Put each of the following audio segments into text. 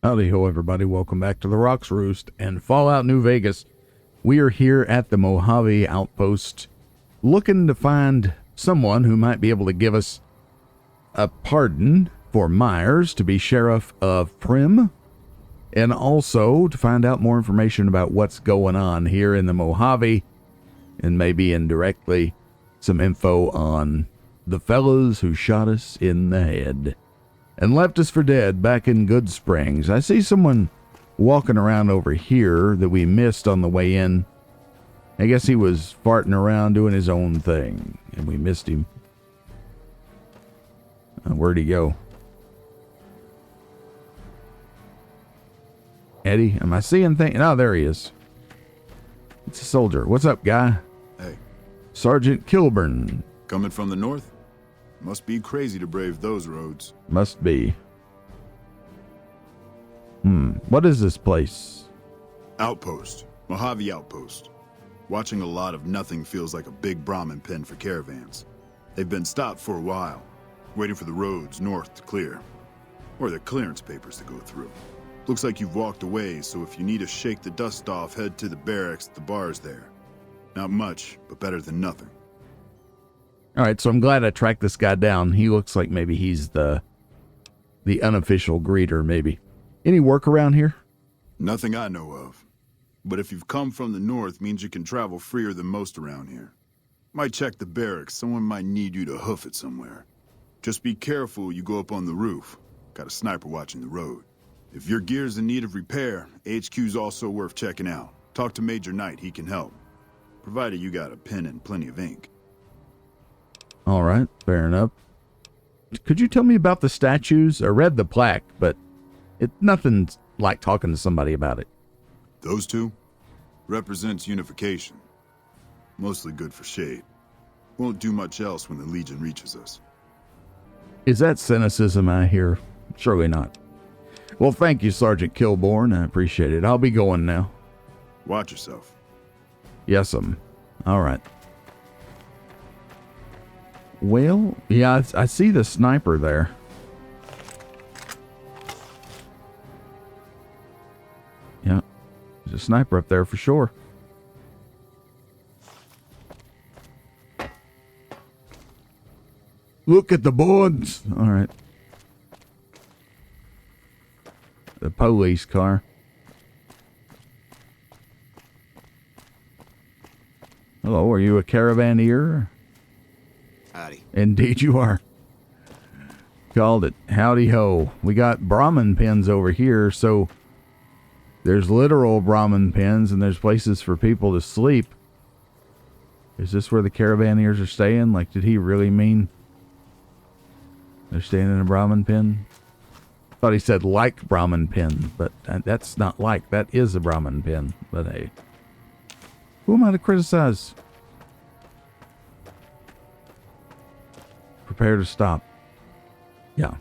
Howdy ho, everybody. Welcome back to the Rocks, Roost, and Fallout New Vegas. We are here at the Mojave Outpost looking to find someone who might be able to give us a pardon for Myers to be sheriff of Prim, and also to find out more information about what's going on here in the Mojave, and maybe indirectly some info on the fellas who shot us in the head and left us for dead back in Good Springs. I see someone walking around over here that we missed on the way in. I guess he was farting around doing his own thing, and we missed him. Where'd he go? Eddie, am I seeing things? Oh, there he is. It's a soldier. What's up, guy? Hey. Sgt Kilborn. Coming from the north? Must be crazy to brave those roads. Must be. What is this place? Outpost. Mojave Outpost. Watching a lot of nothing feels like a big Brahmin pen for caravans. They've been stopped for a while, waiting for the roads north to clear. Or the clearance papers to go through. Looks like you've walked away, so if you need to shake the dust off, head to the barracks. The bar's there. Not much, but better than nothing. All right, so I'm glad I tracked this guy down. He looks like maybe he's the unofficial greeter, maybe. Any work around here? Nothing I know of. But if you've come from the north, means you can travel freer than most around here. Might check the barracks. Someone might need you to hoof it somewhere. Just be careful you go up on the roof. Got a sniper watching the road. If your gear's in need of repair, HQ's also worth checking out. Talk to Major Knight, he can help. Provided you got a pen and plenty of ink. All right, fair enough. Could you tell me about the statues? I read the plaque, but nothing's like talking to somebody about it. Those two? Represents unification. Mostly good for shade. Won't do much else when the Legion reaches us. Is that cynicism I hear? Surely not. Well, thank you, Sgt Kilborn. I appreciate it. I'll be going now. Watch yourself. Yes'm. All right. Well, yeah, I see the sniper there. Yeah, there's a sniper up there for sure. Look at the boards. All right. The police car. Hello, are you a caravaneer? Howdy. Indeed you are. Called it. Howdy ho. We got Brahmin pens over here, so there's literal Brahmin pens and there's places for people to sleep. Is this where the caravaneers are staying? Like, did he really mean they're staying in a Brahmin pen? Thought he said like Brahmin pen, but that's not like. That is a Brahmin pen. But hey, who am I to criticize? Prepare to stop. Yeah.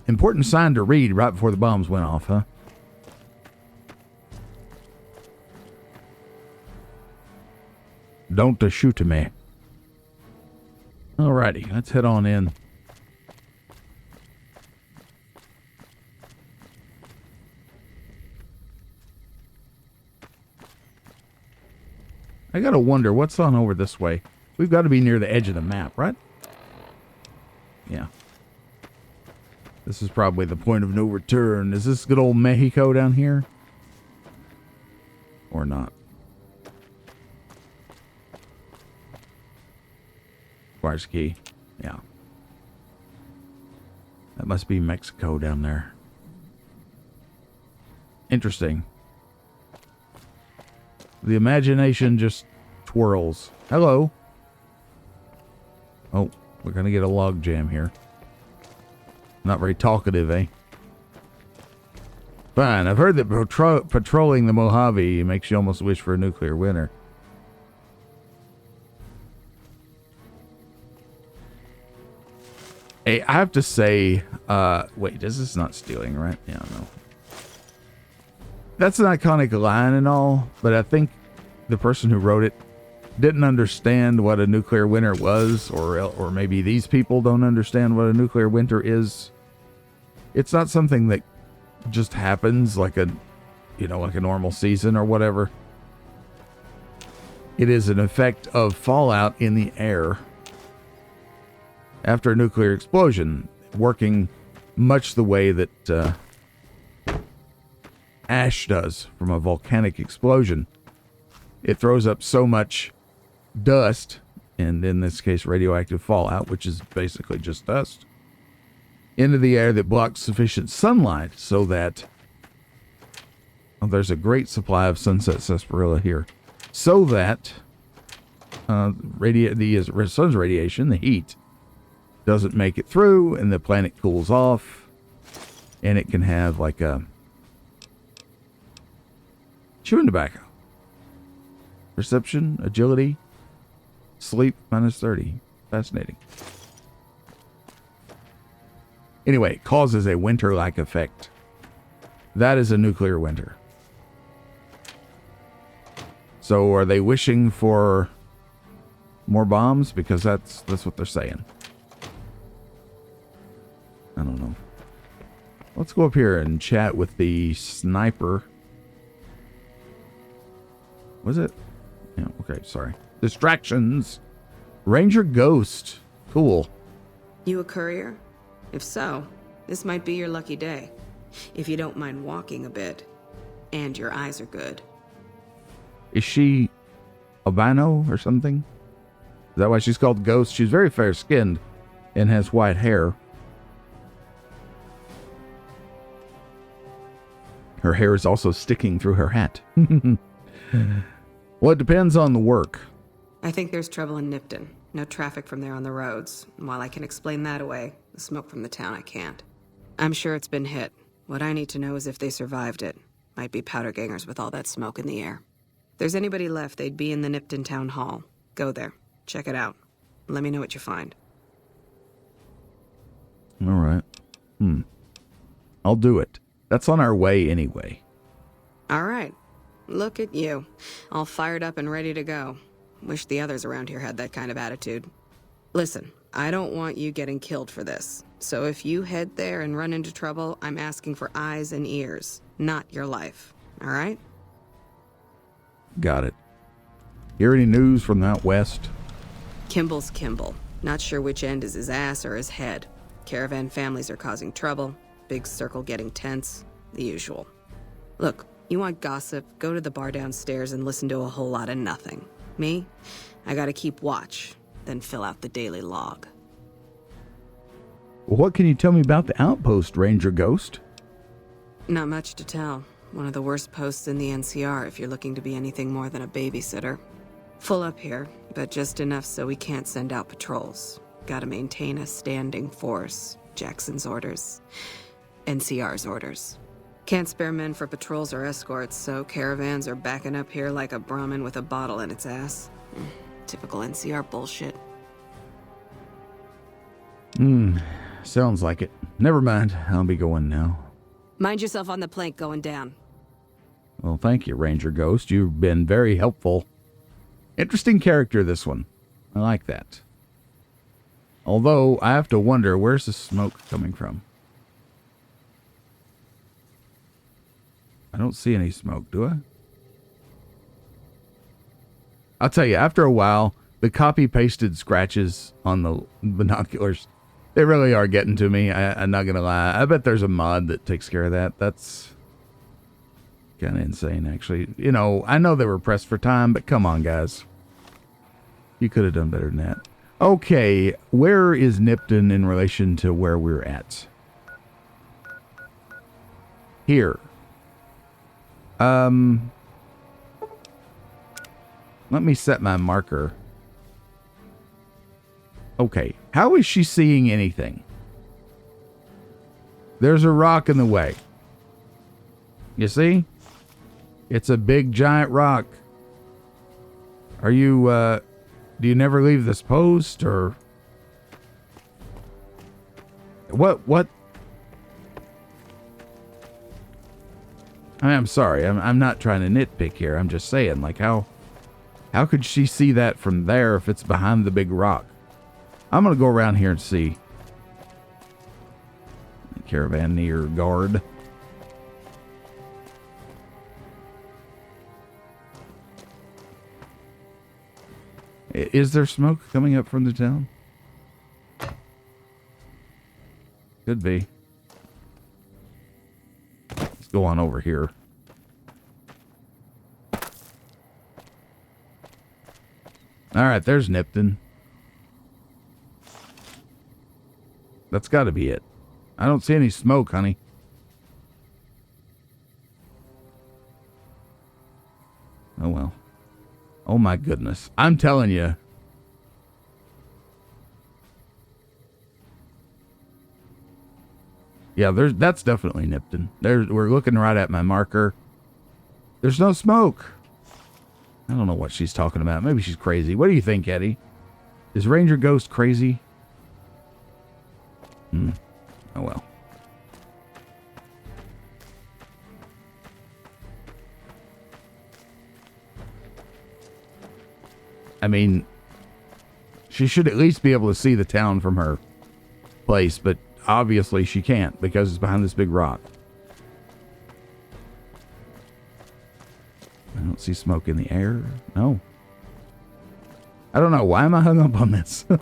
Important sign to read right before the bombs went off, huh? Don't shoot me. Alrighty, let's head on in. I gotta wonder what's on over this way. We've got to be near the edge of the map, right? Yeah. This is probably the point of no return. Is this good old Mexico down here? Or not? Requires key. Yeah. That must be Mexico down there. Interesting. The imagination just twirls. Hello. Oh, we're gonna get a log jam here. Not very talkative, eh? Fine. I've heard that patrolling the Mojave makes you almost wish for a nuclear winter. Hey, I have to say, wait, this is not stealing, right? Yeah, no. That's an iconic line and all, but I think the person who wrote it didn't understand what a nuclear winter was, or maybe these people don't understand what a nuclear winter is. It's not something that just happens like a, like a normal season or whatever. It is an effect of fallout in the air after a nuclear explosion, working much the way that ash does from a volcanic explosion. It throws up so much dust, and in this case radioactive fallout, which is basically just dust, into the air that blocks sufficient sunlight so that there's a great supply of sunset sarsaparilla here, so that the sun's radiation, the heat, doesn't make it through, and the planet cools off, and it can have like a chewing tobacco. Perception, agility, sleep, -30. Fascinating. Anyway, it causes a winter-like effect. That is a nuclear winter. So are they wishing for more bombs? Because that's what they're saying. I don't know. Let's go up here and chat with the sniper. Was it? Yeah, okay, sorry. Distractions. Ranger Ghost. Cool. You a courier? If so, this might be your lucky day. If you don't mind walking a bit. And your eyes are good. Is she albino or something? Is that why she's called Ghost? She's very fair-skinned and has white hair. Her hair is also sticking through her hat. Well, it depends on the work. I think there's trouble in Nipton. No traffic from there on the roads. And while I can explain that away, the smoke from the town I can't. I'm sure it's been hit. What I need to know is if they survived it. Might be powder gangers with all that smoke in the air. If there's anybody left, they'd be in the Nipton Town Hall. Go there. Check it out. Let me know what you find. All right. I'll do it. That's on our way anyway. All right. Look at you. All fired up and ready to go. Wish the others around here had that kind of attitude. Listen, I don't want you getting killed for this. So if you head there and run into trouble, I'm asking for eyes and ears, not your life. All right? Got it. Hear any news from out west? Kimball's Kimball. Not sure which end is his ass or his head. Caravan families are causing trouble. Big circle getting tense. The usual. Look, you want gossip, go to the bar downstairs and listen to a whole lot of nothing. Me? I gotta keep watch, then fill out the daily log. Well, what can you tell me about the outpost, Ranger Ghost? Not much to tell. One of the worst posts in the NCR if you're looking to be anything more than a babysitter. Full up here, but just enough so we can't send out patrols. Gotta maintain a standing force. Jackson's orders. NCR's orders. Can't spare men for patrols or escorts, so caravans are backing up here like a Brahmin with a bottle in its ass. Typical NCR bullshit. Sounds like it. Never mind. I'll be going now. Mind yourself on the plank going down. Well, thank you, Ranger Ghost. You've been very helpful. Interesting character, this one. I like that. Although, I have to wonder, where's the smoke coming from? I don't see any smoke, do I? I'll tell you, after a while, the copy-pasted scratches on the binoculars, they really are getting to me. I'm not going to lie. I bet there's a mod that takes care of that. That's kind of insane, actually. You know, I know they were pressed for time, but come on, guys. You could have done better than that. Okay, where is Nipton in relation to where we're at? Here. Let me set my marker. Okay, how is she seeing anything? There's a rock in the way. You see? It's a big giant rock. Are you, do you never leave this post, or? What? I mean, I'm sorry. I'm not trying to nitpick here. I'm just saying, like, how could she see that from there if it's behind the big rock? I'm going to go around here and see. Caravanneer guard. Is there smoke coming up from the town? Could be. Let's go on over here. Alright, there's Nipton. That's got to be it. I don't see any smoke, honey. Oh, well. Oh, my goodness. I'm telling you. Yeah, that's definitely Nipton. We're looking right at my marker. There's no smoke. I don't know what she's talking about. Maybe she's crazy. What do you think, Eddie? Is Ranger Ghost crazy? Oh, well. I mean, she should at least be able to see the town from her place, but obviously she can't because it's behind this big rock. I don't see smoke in the air. No. I don't know. Why am I hung up on this? I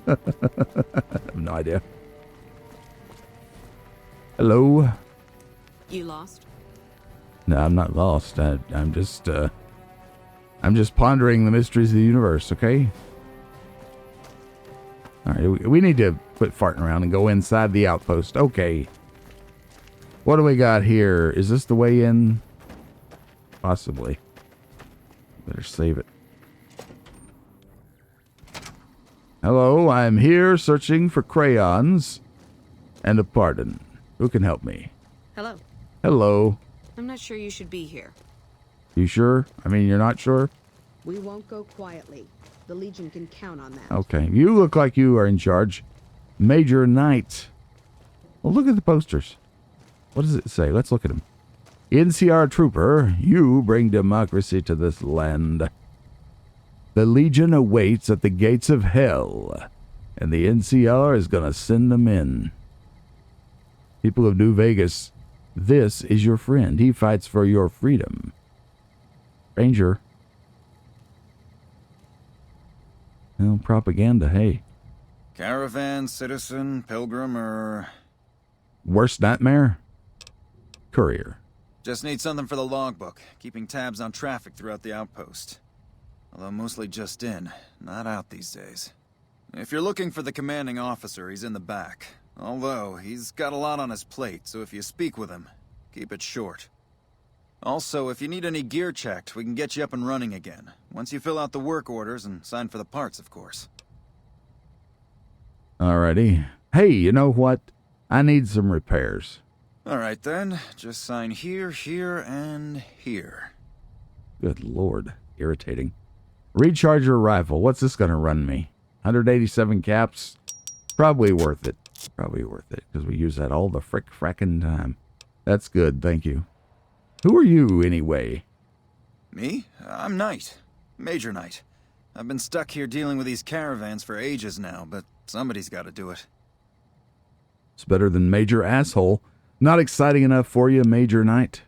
have no idea. Hello? You lost? No, I'm not lost. I'm just pondering the mysteries of the universe, okay? Alright, we need to quit farting around and go inside the outpost. Okay. What do we got here? Is this the way in? Possibly. Better save it. Hello, I'm here searching for crayons and a pardon. Who can help me? Hello. Hello. I'm not sure you should be here. You sure? I mean, you're not sure? We won't go quietly. The Legion can count on that. Okay, you look like you are in charge. Major Knight. Well, look at the posters. What does it say? Let's look at them. NCR Trooper, you bring democracy to this land. The Legion awaits at the gates of hell, and the NCR is gonna send them in. People of New Vegas, this is your friend. He fights for your freedom. Ranger. Well, propaganda, hey. Caravan, citizen, pilgrim, or... Worst nightmare? Courier. Just need something for the logbook, keeping tabs on traffic throughout the outpost. Although mostly just in, not out these days. If you're looking for the commanding officer, he's in the back. Although, he's got a lot on his plate, so if you speak with him, keep it short. Also, if you need any gear checked, we can get you up and running again. Once you fill out the work orders and sign for the parts, of course. Alrighty. Hey, you know what? I need some repairs. Alright then, just sign here, here, and here. Good lord. Irritating. Recharge your rifle. What's this gonna run me? 187 caps? Probably worth it. Probably worth it, because we use that all the frackin' time. That's good, thank you. Who are you, anyway? Me? I'm Knight. Major Knight. I've been stuck here dealing with these caravans for ages now, but somebody's gotta do it. It's better than Major Asshole. Not exciting enough for you, Major Knight?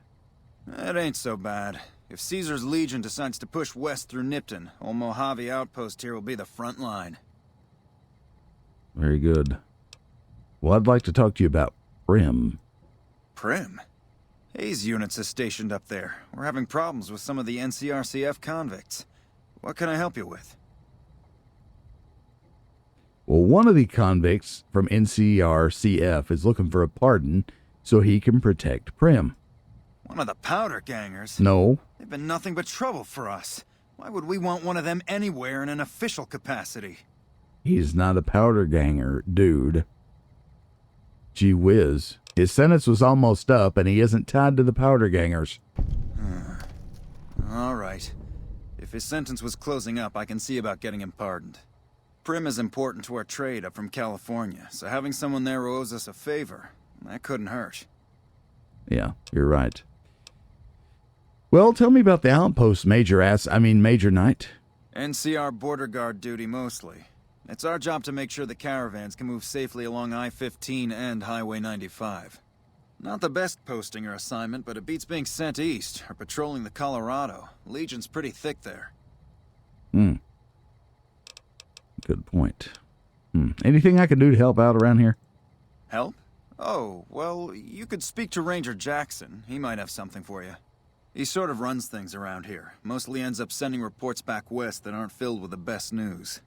It ain't so bad. If Caesar's Legion decides to push west through Nipton, old Mojave Outpost here will be the front line. Very good. Well, I'd like to talk to you about Prim. Prim? Hayes units is stationed up there. We're having problems with some of the NCRCF convicts. What can I help you with? Well, one of the convicts from NCRCF is looking for a pardon so he can protect Prim. One of the powder gangers? No. They've been nothing but trouble for us. Why would we want one of them anywhere in an official capacity? He's not a powder ganger, dude. Gee whiz. His sentence was almost up, and he isn't tied to the powder gangers. All right. If his sentence was closing up, I can see about getting him pardoned. Prim is important to our trade up from California, so having someone there who owes us a favor, that couldn't hurt. Yeah, you're right. Well, tell me about the outpost, Major Knight. NCR border guard duty mostly. It's our job to make sure the caravans can move safely along I-15 and Highway 95. Not the best posting or assignment, but it beats being sent east or patrolling the Colorado. Legion's pretty thick there. Good point. Anything I can do to help out around here? Help? Oh, well, you could speak to Ranger Jackson. He might have something for you. He sort of runs things around here. Mostly ends up sending reports back west that aren't filled with the best news.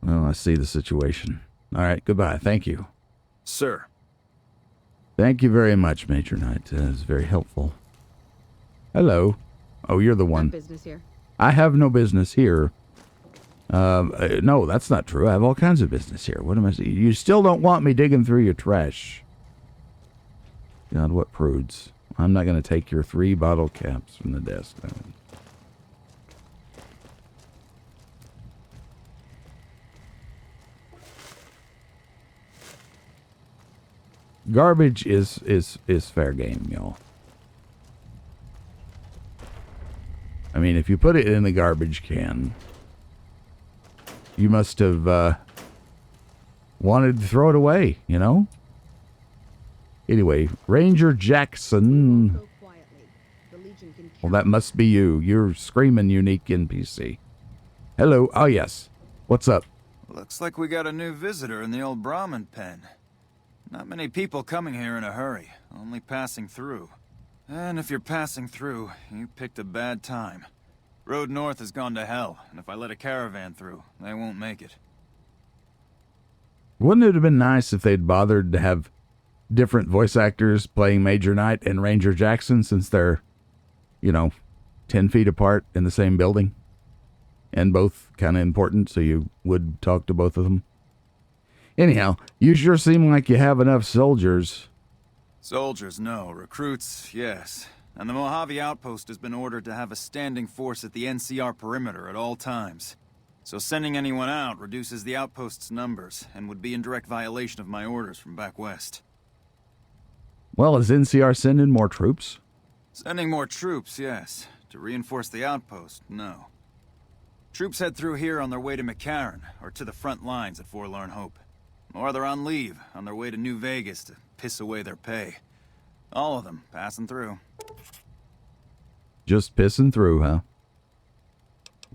Well, I see the situation. All right, goodbye. Thank you. Sir. Thank you very much, Major Knight. That was very helpful. Hello. Oh, you're the one. Business here. I have no business here. No, that's not true. I have all kinds of business here. What am I saying? You still don't want me digging through your trash. God, what prudes. I'm not going to take your 3 bottle caps from the desk. Garbage is fair game, y'all. I mean, if you put it in the garbage can, you must have wanted to throw it away, you know? Anyway, Ranger Jackson. Go quietly. The Legion can Well, count. that must be you. You're screaming unique NPC. Hello. Oh, yes. What's up? Looks like we got a new visitor in the old Brahmin pen. Not many people coming here in a hurry, only passing through. And if you're passing through, you picked a bad time. Road north has gone to hell, and if I let a caravan through, they won't make it. Wouldn't it have been nice if they'd bothered to have different voice actors playing Major Knight and Ranger Jackson, since they're, 10 feet apart in the same building? And both kind of important, so you would talk to both of them. Anyhow, you sure seem like you have enough soldiers. Soldiers, no. Recruits, yes. And the Mojave Outpost has been ordered to have a standing force at the NCR perimeter at all times. So sending anyone out reduces the outpost's numbers, and would be in direct violation of my orders from back west. Well, is NCR sending more troops? Sending more troops, yes. To reinforce the outpost, no. Troops head through here on their way to McCarran, or to the front lines at Forlorn Hope. Or they're on leave, on their way to New Vegas to piss away their pay. All of them passing through. Just pissing through, huh?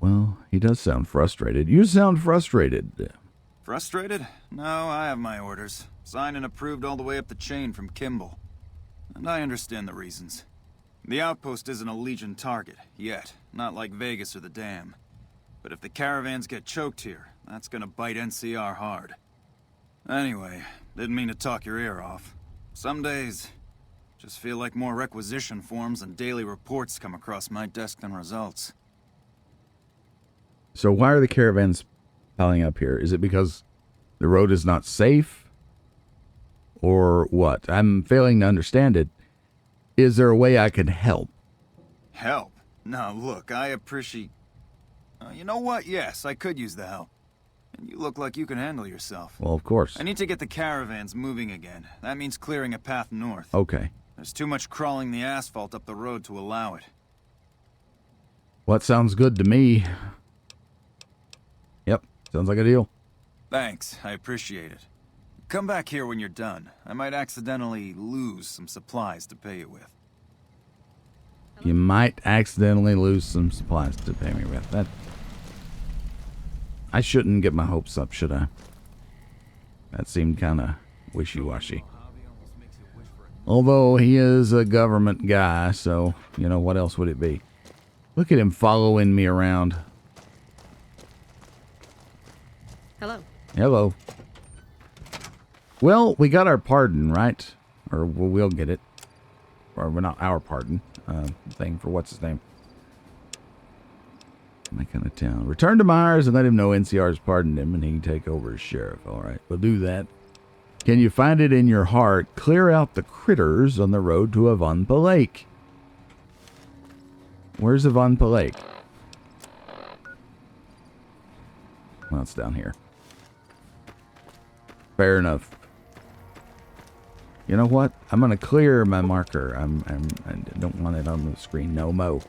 Well, he does sound frustrated. You sound frustrated. Frustrated? No, I have my orders. Signed and approved all the way up the chain from Kimball. And I understand the reasons. The outpost isn't a Legion target, yet. Not like Vegas or the Dam. But if the caravans get choked here, that's gonna bite NCR hard. Anyway, didn't mean to talk your ear off. Some days, just feel like more requisition forms and daily reports come across my desk than results. So why are the caravans piling up here? Is it because the road is not safe? Or what? I'm failing to understand it. Is there a way I can help? Help? Now look, I appreciate... you know what? Yes, I could use the help. And you look like you can handle yourself. Well, of course. I need to get the caravans moving again. That means clearing a path north. Okay. There's too much crawling the asphalt up the road to allow it. What sounds good to me? Yep, sounds like a deal. Thanks, I appreciate it. Come back here when you're done. I might accidentally lose some supplies to pay you with. You might accidentally lose some supplies to pay me with. That... I shouldn't get my hopes up, should I? That seemed kind of wishy-washy. Although he is a government guy, so, what else would it be? Look at him following me around. Hello. Hello. Well, we got our pardon, right? Or we'll get it. Or not our pardon. Thing for what's his name. My kind of town. Return to Myers and let him know NCR's pardoned him and he can take over as sheriff. All right, we'll do that. Can you find it in your heart? Clear out the critters on the road to Avonpa Lake. Where's Avonpa Lake? Well, it's down here. Fair enough. You know what? I'm gonna clear my marker. I don't want it on the screen no mo.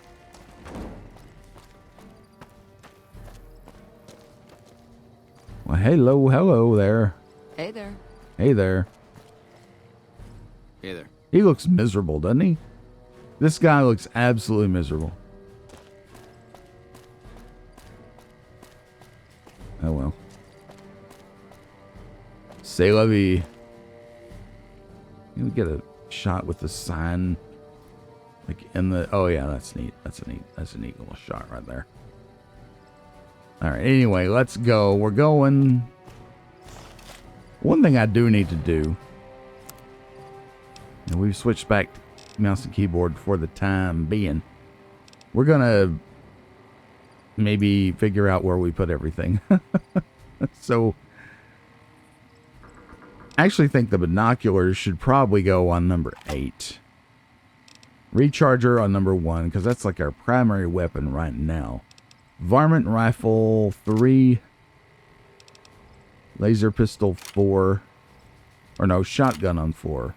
Well, hello there. Hey there. Hey there. Hey there. He looks miserable, doesn't he? This guy looks absolutely miserable. Oh well. C'est la vie. You get a shot with the sign, like in the. Oh yeah, that's neat. That's a neat little shot right there. All right. Anyway, let's go. We're going. One thing I do need to do. And we've switched back to mouse and keyboard for the time being. We're gonna maybe figure out where we put everything. So. I actually think the binoculars should probably go on number 8. Recharger on number 1, because that's like our primary weapon right now. Varmint rifle 3. Laser pistol 4. Or no, shotgun on 4.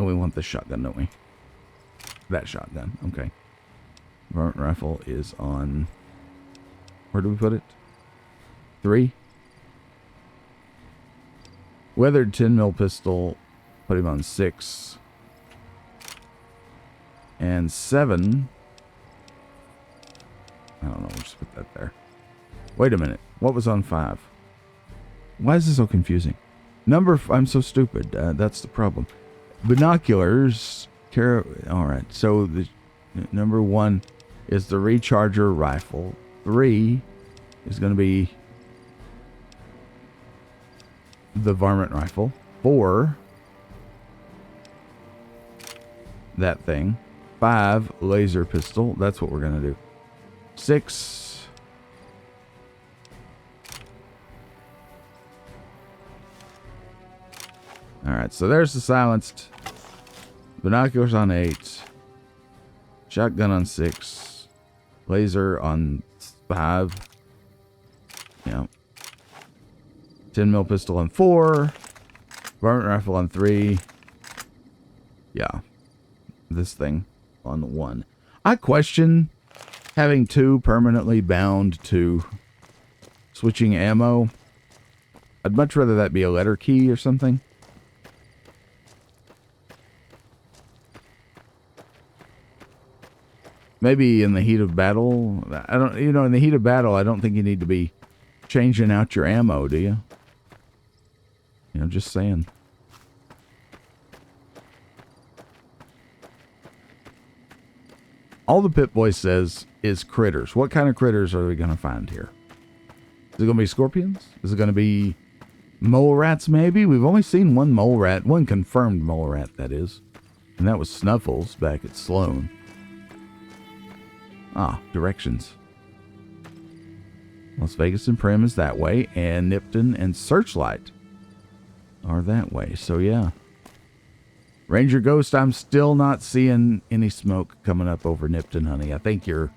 Oh, we want the shotgun, don't we? That shotgun, okay. Varmint rifle is on... Where do we put it? 3. Weathered 10mm pistol. Put him on 6. And 7. I don't know. We'll just put that there. Wait a minute. What was on 5? Why is this so confusing? I'm so stupid. That's the problem. Binoculars. Alright. So the number 1 is the recharger rifle. 3 is going to be the varmint rifle. 4, that thing. 5, laser pistol. That's what we're going to do. 6, all right, so there's the silenced. Binoculars on 8. Shotgun on 6. Laser on 5. Yeah. 10mm pistol on 4. Varmint rifle on 3. Yeah. This thing on 1. I question having 2 permanently bound to switching ammo. I'd much rather that be a letter key or something. Maybe in the heat of battle, in the heat of battle, I don't think you need to be changing out your ammo, do you? Just saying. All the Pip-Boy says is critters. What kind of critters are we going to find here? Is it going to be scorpions? Is it going to be mole rats, maybe? We've only seen one mole rat, one confirmed mole rat, that is. And that was Snuffles back at Sloan. Ah, directions. Las Vegas and Prim is that way, and Nipton and Searchlight are that way. So, yeah. Ranger Ghost, I'm still not seeing any smoke coming up over Nipton, honey. I think you're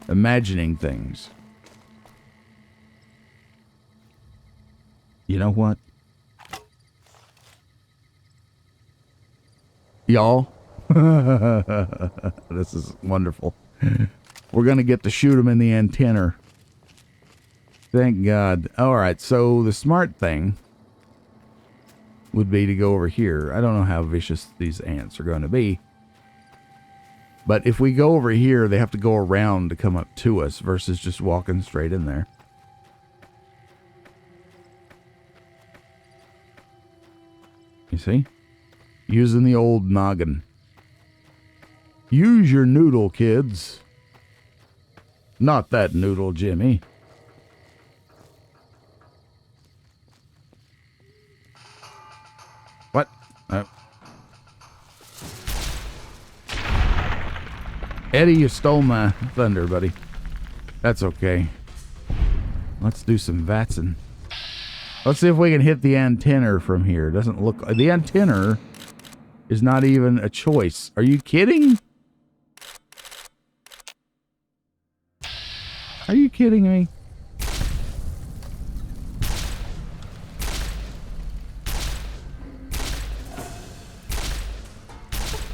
imagining things. You know what? Y'all, this is wonderful. We're going to get to shoot him in the antenna. Thank God. All right, so the smart thing would be to go over here. I don't know how vicious these ants are going to be. But if we go over here, they have to go around to come up to us versus just walking straight in there. You see? Using the old noggin. Use your noodle, kids. Not that noodle, Jimmy. What? Eddie, you stole my thunder, buddy. That's okay. Let's do some vatsing. Let's see if we can hit the antenna from here. Doesn't look... The antenna is not even a choice. Are you kidding? Are you kidding me?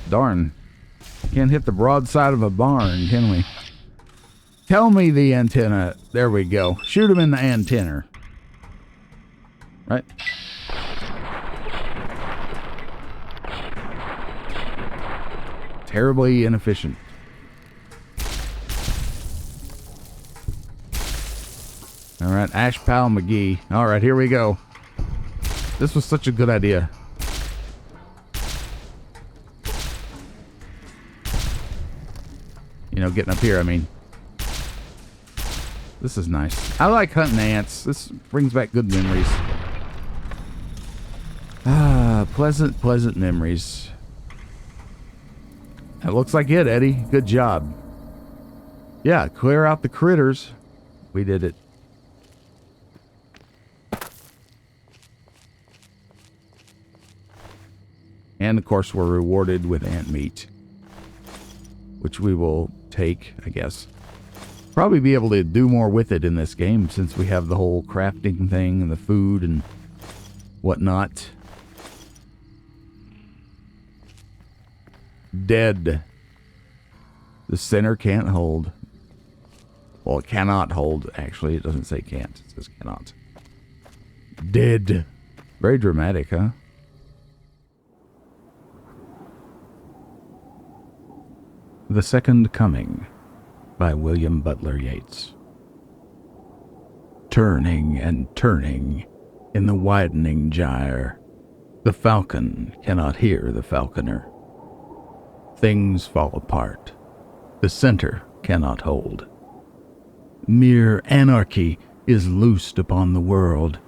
Darn. Can't hit the broadside of a barn, can we? Tell me the antenna. There we go. Shoot him in the antenna. Right? Terribly inefficient. right, Ash Pal McGee. All right, here we go. This was such a good idea. You know, getting up here, I mean. This is nice. I like hunting ants. This brings back good memories. Ah, pleasant memories. That looks like it, Eddie. Good job. Yeah, clear out the critters. We did it. And of course, we're rewarded with ant meat, which we will take, I guess. Probably be able to do more with it in this game since we have the whole crafting thing and the food and whatnot. Dead. The center can't hold. Well, it cannot hold, actually. It doesn't say can't. It says cannot. Dead. Very dramatic, huh? The Second Coming by William Butler Yeats. Turning and turning in the widening gyre, the falcon cannot hear the falconer. Things fall apart. The center cannot hold. Mere anarchy is loosed upon the world.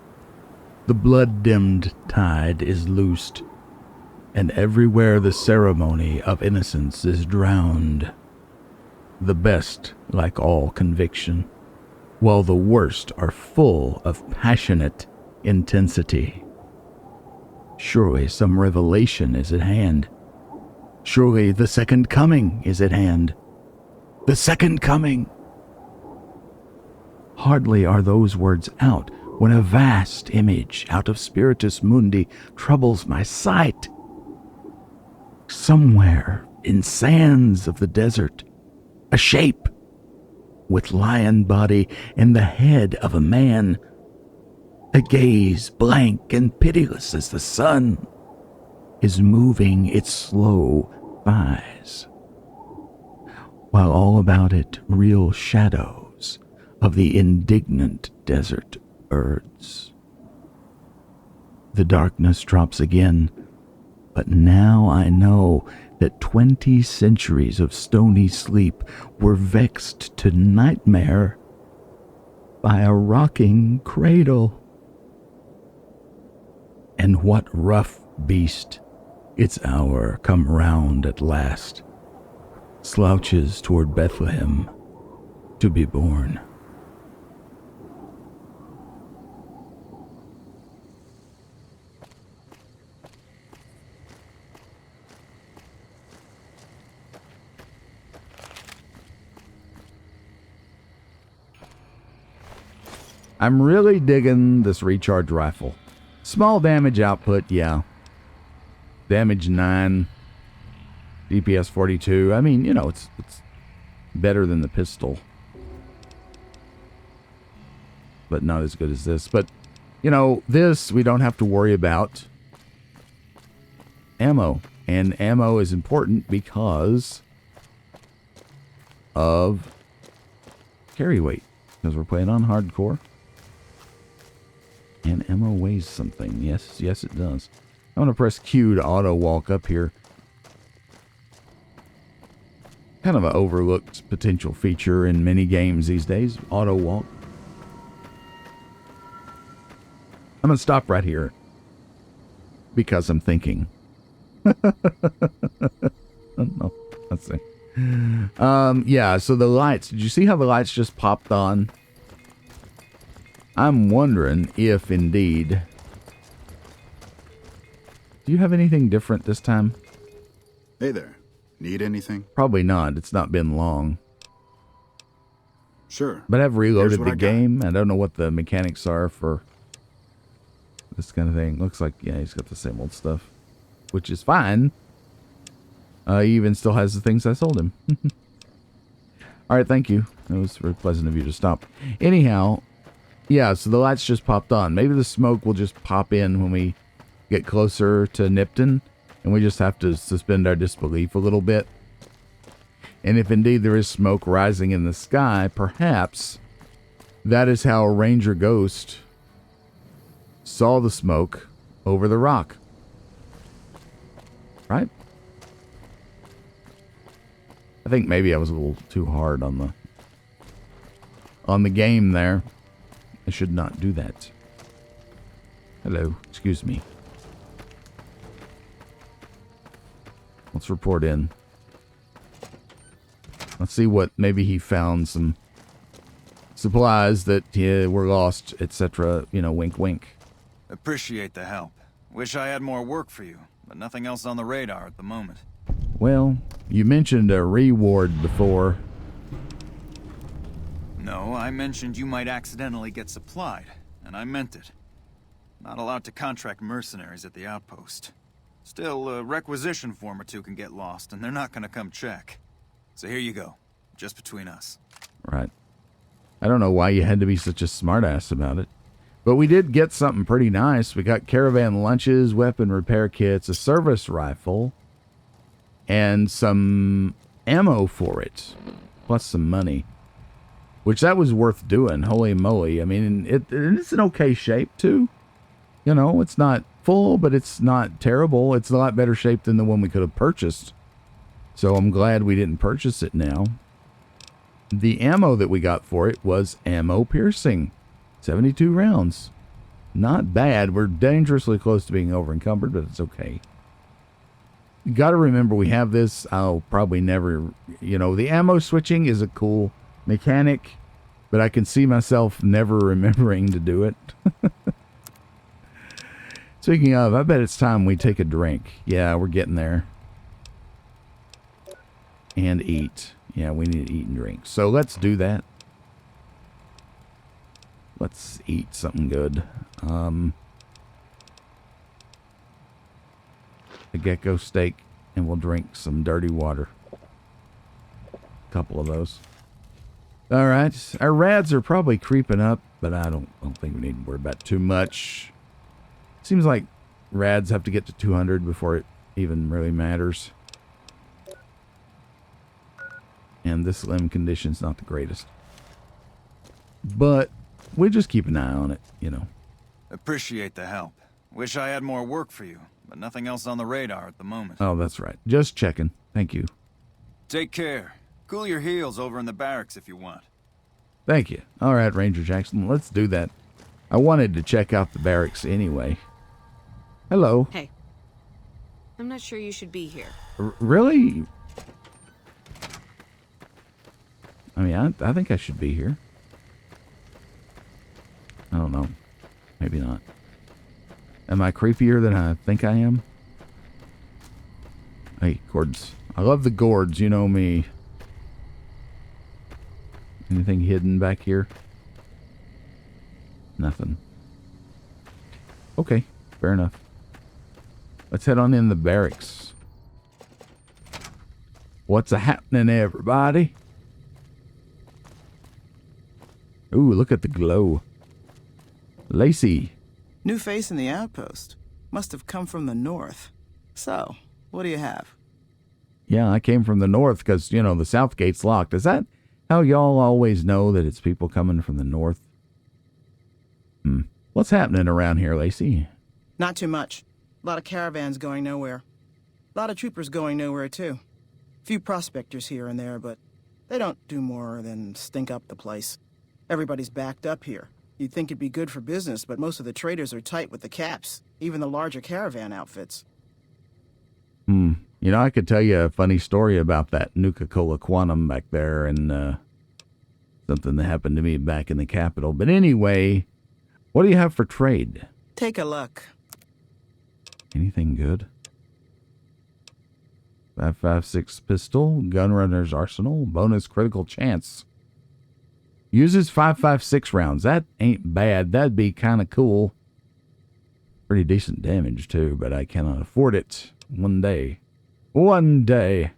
The blood-dimmed tide is loosed, and everywhere the ceremony of innocence is drowned. The best lack all conviction, while the worst are full of passionate intensity. Surely some revelation is at hand. Surely the second coming is at hand. The second coming! Hardly are those words out when a vast image out of Spiritus Mundi troubles my sight. Somewhere in sands of the desert, a shape with lion body and the head of a man, a gaze blank and pitiless as the sun, is moving its slow thighs, while all about it reel shadows of the indignant desert birds. The darkness drops again, but now I know that 20 centuries of stony sleep were vexed to nightmare by a rocking cradle. And what rough beast, its hour come round at last, slouches toward Bethlehem to be born. I'm really digging this recharge rifle. Small damage output, yeah. Damage 9. DPS 42. I mean, you know, it's better than the pistol. But not as good as this. But, you know, this we don't have to worry about. Ammo. And ammo is important because of carry weight. Because we're playing on hardcore. And ammo weighs something. Yes, it does. I'm going to press Q to auto walk up here. Kind of an overlooked potential feature in many games these days. Auto walk. I'm going to stop right here. Because I'm thinking. No, let's see. Yeah, so the lights. Did you see how the lights just popped on? I'm wondering if indeed... Do you have anything different this time? Hey there. Need anything? Probably not. It's not been long. Sure. But I've reloaded Here's the what I game. I don't know what the mechanics are for this kind of thing. Looks like, yeah, he's got the same old stuff. Which is fine. He even still has the things I sold him. Alright, thank you. It was very pleasant of you to stop. Anyhow... Yeah, so the lights just popped on. Maybe the smoke will just pop in when we get closer to Nipton, and we just have to suspend our disbelief a little bit. And if indeed there is smoke rising in the sky, perhaps That is how Ranger Ghost saw the smoke over the rock. Right? I think maybe I was a little too hard on the game there. I should not do that. Hello, excuse me. Let's report in. Let's see what, maybe he found some supplies that were lost, etc. You know, wink wink. Appreciate the help. Wish I had more work for you, but nothing else on the radar at the moment. Well, you mentioned a reward before. No, I mentioned you might accidentally get supplied, and I meant it. Not allowed to contract mercenaries at the outpost. Still, a requisition form or two can get lost, and they're not gonna come check. So here you go, just between us. Right. I don't know why you had to be such a smartass about it. But we did get something pretty nice. We got caravan lunches, weapon repair kits, a service rifle, and some ammo for it, plus some money. Which that was worth doing, holy moly. I mean, it's in okay shape, too. You know, it's not full, but it's not terrible. It's a lot better shape than the one we could have purchased. So I'm glad we didn't purchase it now. The ammo that we got for it was ammo piercing. 72 rounds. Not bad. We're dangerously close to being over encumbered, but it's okay. You got to remember we have this. I'll probably never, you know, the ammo switching is a cool mechanic, but I can see myself never remembering to do it. Speaking of, I bet it's time we take a drink. Yeah, we're getting there. And eat. Yeah, we need to eat and drink. So let's do that. Let's eat something good. A gecko steak, and we'll drink some dirty water. A couple of those. All right, our rads are probably creeping up, but I don't think we need to worry about too much. Seems like rads have to get to 200 before it even really matters. And this limb condition's not the greatest. But we just keep an eye on it, you know. Appreciate the help. Wish I had more work for you, but nothing else on the radar at the moment. Oh, that's right. Just checking. Thank you. Take care. Cool your heels over in the barracks if you want. Thank you. All right, Ranger Jackson, let's do that. I wanted to check out the barracks anyway. Hello. Hey. I'm not sure you should be here. Really? I mean, I think I should be here. I don't know. Maybe not. Am I creepier than I think I am? Hey, gourds. I love the gourds, you know me. Anything hidden back here? Nothing. Okay, fair enough. Let's head on in the barracks. What's a-happening, everybody? Ooh, look at the glow. Lacey. New face in the outpost. Must have come from the north. So, what do you have? Yeah, I came from the north because, you know, the south gate's locked. Is that how y'all always know that it's people coming from the north? What's happening around here, Lacey? Not too much. A lot of caravans going nowhere. A lot of troopers going nowhere, too. Few prospectors here and there, but they don't do more than stink up the place. Everybody's backed up here. You'd think it'd be good for business, but most of the traders are tight with the caps, even the larger caravan outfits. You know, I could tell you a funny story about that Nuka-Cola Quantum back there and something that happened to me back in the capital. But anyway, what do you have for trade? Take a look. Anything good? 5.56 pistol, gunrunner's arsenal, bonus critical chance. Uses 5.56 rounds. That ain't bad. That'd be kind of cool. Pretty decent damage too, but I cannot afford it. One day. One day.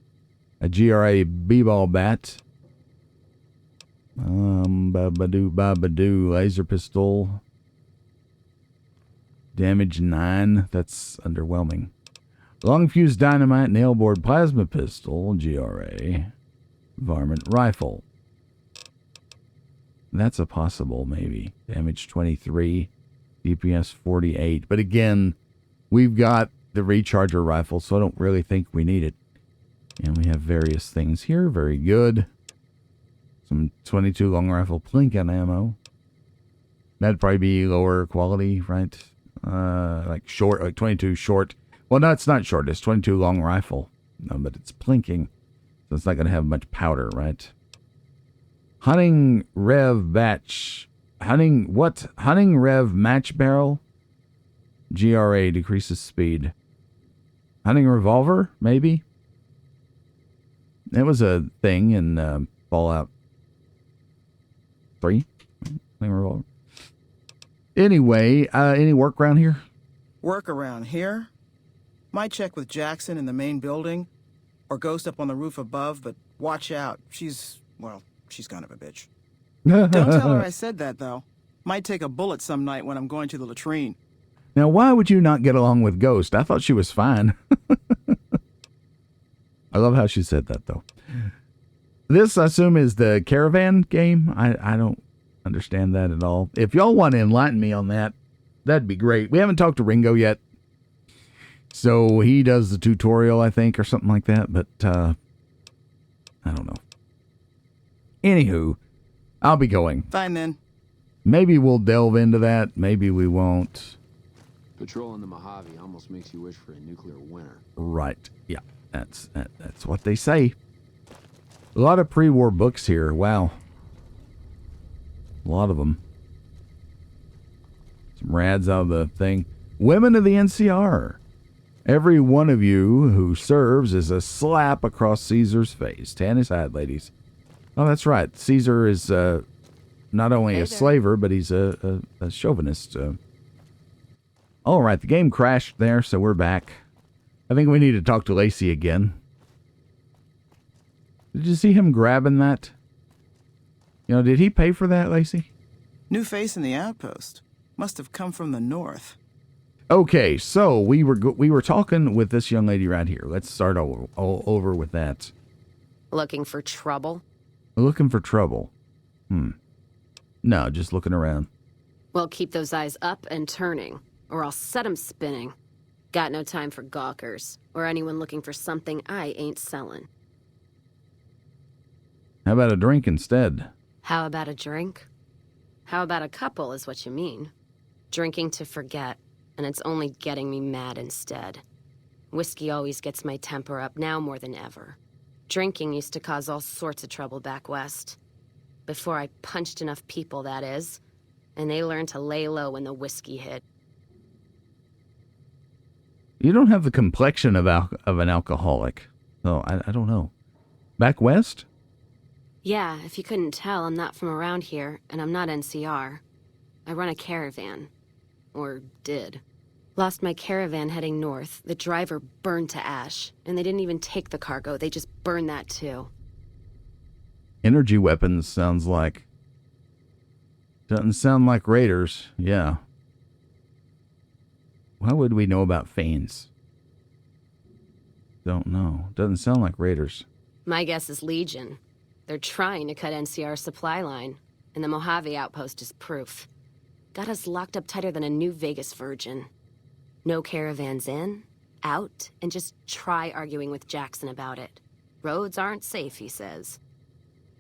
A GRA B-ball bat. Babadoo, laser pistol. Damage 9. That's underwhelming. Long fuse dynamite, nailboard plasma pistol, GRA. Varmint rifle. That's a possible, maybe. Damage 23, DPS 48. But again, we've got the recharger rifle, so I don't really think we need it. And we have various things here. Very good. Some 22 long rifle Plinken ammo. That'd probably be lower quality, right? Like short, like 22 short. Well, no, it's not short. It's 22 long rifle. No, but it's plinking. So it's not going to have much powder, right? Hunting Rev Batch. Hunting Rev Match Barrel. GRA decreases speed. Hunting Revolver, maybe? That was a thing in Fallout 3. Hunting Revolver. Anyway, any work around here? Work around here? Might check with Jackson in the main building, or Ghost up on the roof above, but watch out. She's kind of a bitch. Don't tell her I said that, though. Might take a bullet some night when I'm going to the latrine. Now, why would you not get along with Ghost? I thought she was fine. I love how she said that, though. This, I assume, is the caravan game. I don't understand that at all. If y'all want to enlighten me on that, that'd be great. We haven't talked to Ringo yet. So he does the tutorial, I think, or something like that. But I don't know. Anywho, I'll be going. Fine, then. Maybe we'll delve into that. Maybe we won't. Patrolling the Mojave almost makes you wish for a nuclear winter. Right. Yeah, that's what they say. A lot of pre-war books here. Wow. A lot of them. Some rads out of the thing. Women of the NCR. Every one of you who serves is a slap across Caesar's face. Tan his hat, ladies. Oh, that's right. Caesar is not only a slaver, but he's a chauvinist. All right, the game crashed there, so we're back. I think we need to talk to Lacey again. Did you see him grabbing that? You know, did he pay for that, Lacey? New face in the outpost. Must have come from the north. Okay, so we were talking with this young lady right here. Let's start over with that. Looking for trouble? Looking for trouble. No, just looking around. Well, keep those eyes up and turning, or I'll set 'em spinning. Got no time for gawkers, or anyone looking for something I ain't selling. How about a drink instead? How about a drink? How about a couple is what you mean. Drinking to forget, and it's only getting me mad instead. Whiskey always gets my temper up, now more than ever. Drinking used to cause all sorts of trouble back west. Before I punched enough people, that is. And they learned to lay low when the whiskey hit. You don't have the complexion of an alcoholic. So I don't know. Back west? Yeah, if you couldn't tell, I'm not from around here, and I'm not NCR. I run a caravan. Or did. Lost my caravan heading north. The driver burned to ash. And they didn't even take the cargo, they just burned that too. Energy weapons sounds like... Doesn't sound like raiders, yeah. Why would we know about Fanes? Don't know. Doesn't sound like raiders. My guess is Legion. They're trying to cut NCR's supply line. And the Mojave Outpost is proof. Got us locked up tighter than a New Vegas virgin. No caravans in, out, and just try arguing with Jackson about it. Roads aren't safe, he says.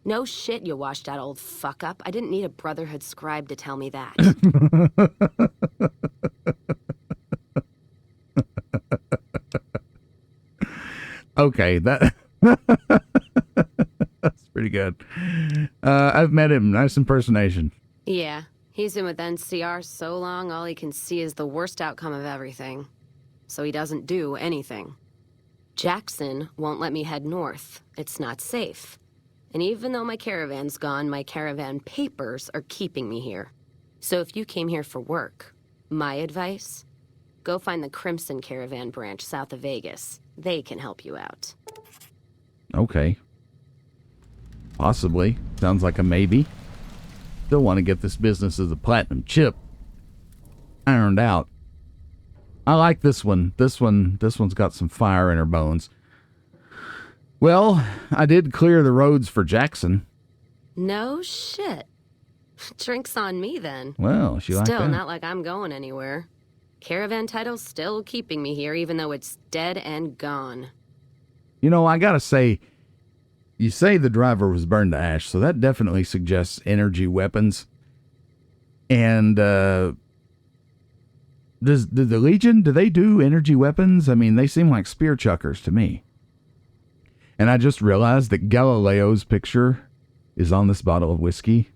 No shit, you washed out old fuck-up. I didn't need a Brotherhood scribe to tell me that. Okay, that's pretty good. I've met him. Nice impersonation. Yeah. He's been with NCR so long, all he can see is the worst outcome of everything. So he doesn't do anything. Jackson won't let me head north. It's not safe. And even though my caravan's gone, my caravan papers are keeping me here. So if you came here for work, my advice, go find the Crimson Caravan branch south of Vegas. They can help you out. Okay. Possibly. Sounds like a maybe. Still want to get this business as a platinum chip ironed out. I like this one. This one's got some fire in her bones. Well, I did clear the roads for Jackson. No shit. Drinks on me, then. Well, she liked that. Still, not like I'm going anywhere. Caravan title's still keeping me here, even though it's dead and gone. You know, I gotta say, you say the driver was burned to ash, so that definitely suggests energy weapons. And, does the Legion, do they do energy weapons? I mean, they seem like spear chuckers to me. And I just realized that Galileo's picture is on this bottle of whiskey.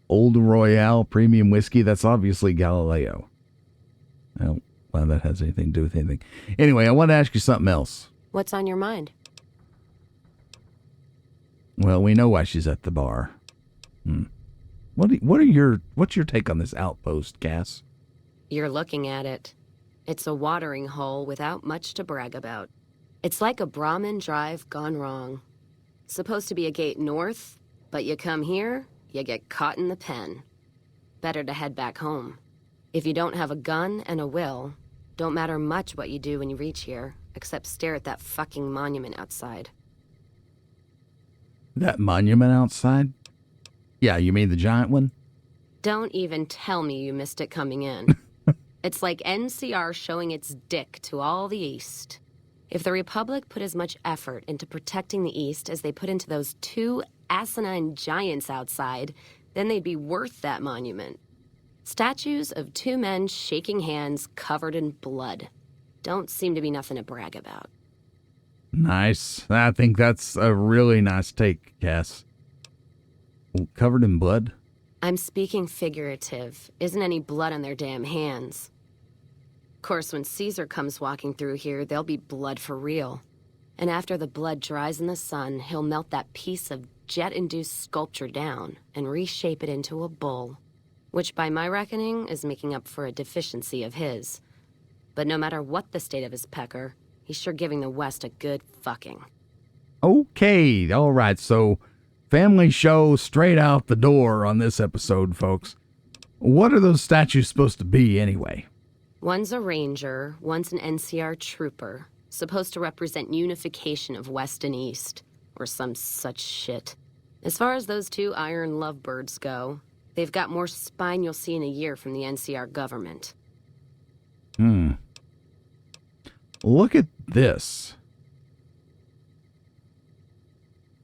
Old Royale premium whiskey, that's obviously Galileo. Well, why that has anything to do with anything. Anyway, I want to ask you something else. What's on your mind? Well, we know why she's at the bar. What's your take on this outpost, Cass? You're looking at it. It's a watering hole without much to brag about. It's like a Brahmin drive gone wrong. Supposed to be a gate north, but you come here, you get caught in the pen. Better to head back home. If you don't have a gun and a will, don't matter much what you do when you reach here, except stare at that fucking monument outside. That monument outside? Yeah, you mean the giant one? Don't even tell me you missed it coming in. It's like NCR showing its dick to all the East. If the Republic put as much effort into protecting the East as they put into those two asinine giants outside, then they'd be worth that monument. Statues of two men shaking hands covered in blood. Don't seem to be nothing to brag about. Nice. I think that's a really nice take, Cass. Covered in blood? I'm speaking figurative. Isn't any blood on their damn hands. Of course, when Caesar comes walking through here, there'll be blood for real. And after the blood dries in the sun, he'll melt that piece of jet-induced sculpture down and reshape it into a bull, which by my reckoning is making up for a deficiency of his. But no matter what the state of his pecker, he's sure giving the West a good fucking. Okay, all right, so family show straight out the door on this episode, folks. What are those statues supposed to be anyway? One's a ranger, one's an NCR trooper, supposed to represent unification of West and East, or some such shit. As far as those two iron lovebirds go, they've got more spine you'll see in a year from the NCR government. Look at this.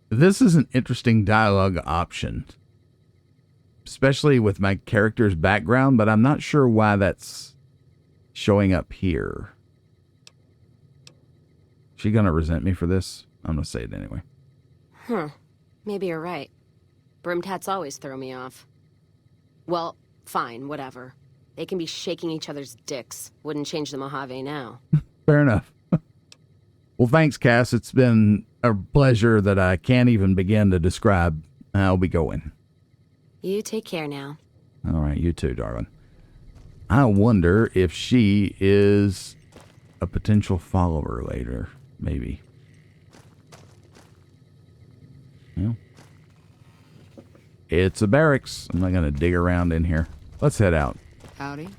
This is an interesting dialogue option, especially with my character's background, but I'm not sure why that's showing up here. She gonna resent me for this? I'm gonna say it anyway. Maybe you're right. Broomtats always throw me off. Well, fine, whatever. They can be shaking each other's dicks. Wouldn't change the Mojave now. Fair enough. Well, thanks, Cass. It's been a pleasure that I can't even begin to describe. I'll be going. You take care now. All right, you too, darling. I wonder if she is a potential follower later, maybe. Yeah. It's a barracks. I'm not going to dig around in here. Let's head out. Howdy.